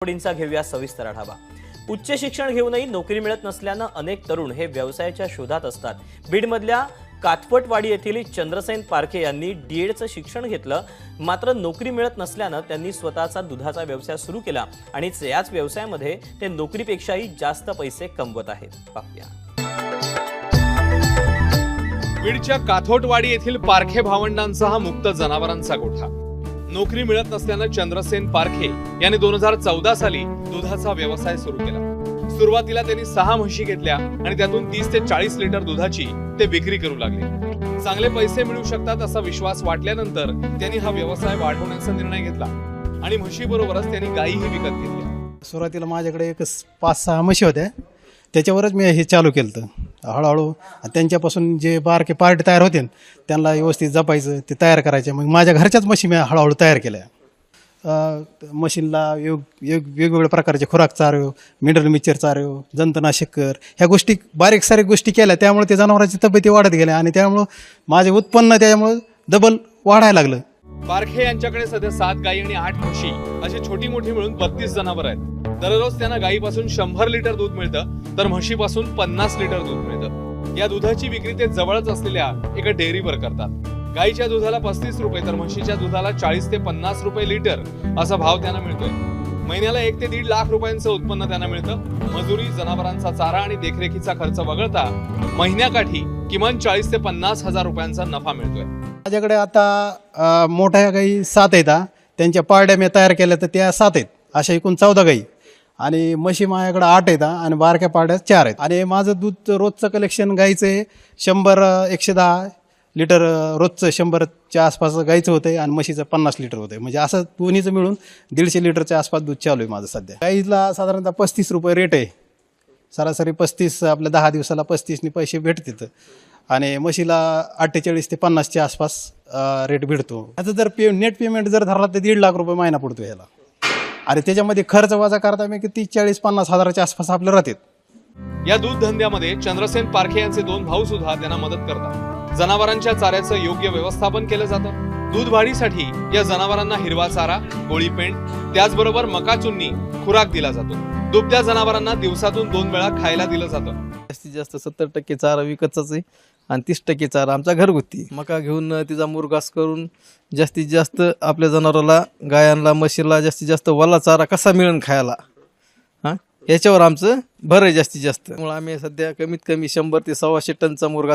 आवडींचा घेऊया सविस्तर आढावा। उच्च शिक्षण घेऊनही नोकरी मिळत नसल्यानं अनेक तरुण हे व्यवसायाच्या शोधात असतात। बीडमधल्या कातपटवाडी येथील चंद्रसेन पारखे यांनी डीएडचं शिक्षण घेतलं, मात्र नोकरी मिळत नसल्यानं त्यांनी स्वतःचा दुधाचा व्यवसाय सुरू केला आणि याच व्यवसायामध्ये ते नोकरीपेक्षाही जास्त पैसे कमवत आहेत। पाहूया। बीडच्या काथोटवाडी येथील पारखे भावंडांचा हा मुक्त जनावरांचा गोठा। नोकरी मिळत नसल्यानं चंद्रसेन पारखे यांनी 2014 साली दुधाचा व्यवसाय सुरू केला। सुरुवातीला त्यांनी 6 म्हशी घेतल्या आणि त्यातून 30 ते 40 लिटर दुधाची ते विक्री करू लागले। चांगले पैसे मिळू शकतात असा विश्वास वाटल्यानंतर त्यांनी हा व्यवसाय वाढवण्याचा निर्णय घेतला आणि म्हशीबरोबरच त्यांनी गायीही विकत घेतल्या। सुरुवातीला माझ्याकडे एक 5-6 म्हशी होत्या, त्याच्यावरच मी हे चालू केलं। हळूहळू त्यांच्यापासून जे बारके पार्ट तयार होते त्यांना व्यवस्थित जपायचं, ते तयार करायचे। मग माझ्या घरच्याच म्हशी मी हळूहळू तयार केल्या। मशीनला वेगवेगळ्या प्रकारचे खुराक चारव, मिनरल मिक्सचर चारव, जंतुनाशक ह्या गोष्टी बारीक सारीक गोष्टी केल्या, त्यामुळे ते जनावरांची तब्येती वाढत गेल्या आणि त्यामुळे माझे उत्पन्न त्यामुळे डबल वाढायला लागलं। पारखे यांच्याकडे सध्या 7 गायी आणि 8 म्हशी अशी छोटी मोठी मिळून 32 जनावर आहेत। दररोज त्यांना गायीपासून 100 लिटर दूध मिळतं, तर म्हशीपासून 50 लिटर दूध मिळतं। या दुधाची विक्री ते जवळच असलेल्या एका डेअरीवर करतात। गायीच्या दुधाला 35 रुपये तर म्हशीच्या दुधाला 40 ते 50 रुपये लिटर असा भाव त्यांना मिळतोय। महिन्याला 1 ते 1.5 लाख रुपयांचं उत्पन्न त्यांना मिळतं। मजुरी, जनावरांचा चारा आणि देखरेखीचा खर्च वगळता महिन्याकाठी किमान 40 ते 50 हजार रुपयांचा नफा मिळतोय। माझ्याकडे आता मोठ्या गाई 7 आहेत, त्यांच्या पारड्या मी तयार केल्या तर त्या 7 आहेत, अशा एकूण 14 गाई। आणि म्हशी माझ्याकडे 8 आहेत आणि बारक्या पारड्या 4 आहेत। आणि माझं दूध रोजचं कलेक्शन गाईचं 100-110 लिटर रोजचं 100च्या आसपास गाईचं होतंय आणि म्हशीचं 50 लिटर होतंय। म्हणजे असं दोन्हीचं मिळून 150 लिटरच्या आसपास दूध चालू आहे माझं सध्या। गाईला साधारणतः 35 रुपये रेट आहे, सरासरी 35 आपल्या 10 दिवसाला 35नी पैसे भेटतात आणि म्हशीला 48 ते 50च्या आसपास रेट भेटतो। आता जर नेट पेमेंट जर धरला तर 1.5 लाख रुपये महिना पडतो ह्याला आणि त्याच्यामध्ये खर्च वजा करता मी 30-40-50 हजाराच्या आसपास आपलं राहतात। या दूध धंद्यामध्ये चंद्रसेन पारखे यांचे 2 भाऊ सुद्धा त्यांना मदत करतात। जनावरांच्या चाऱ्याचं योग्य व्यवस्थापन केलं जातं। दूध वाढीसाठी या जनावरांना हिरवा चारा, गोळी पेंड, त्याचबरोबर मका चुन्नी खुराक दिला जातो। दुभत्या जनावरांना दिवसातून 2 वेळा खायला दिलं जातं। जास्तीत जास्त 70% चारा विकतचाच आहे आणि 30% चारा आमचा घरगुती। मका घेऊन तिचा मुरघास करून जास्तीत जास्त आपल्या जनावराला, गायांना, म्हशीला जास्तीत जास्त वल्ला चारा कसा मिळेल खायला, याच्यावर आमचं भर आहे जास्तीत जास्त। त्यामुळे आम्ही सध्या कमीत कमी 100 ते 125 टनचा मुरघास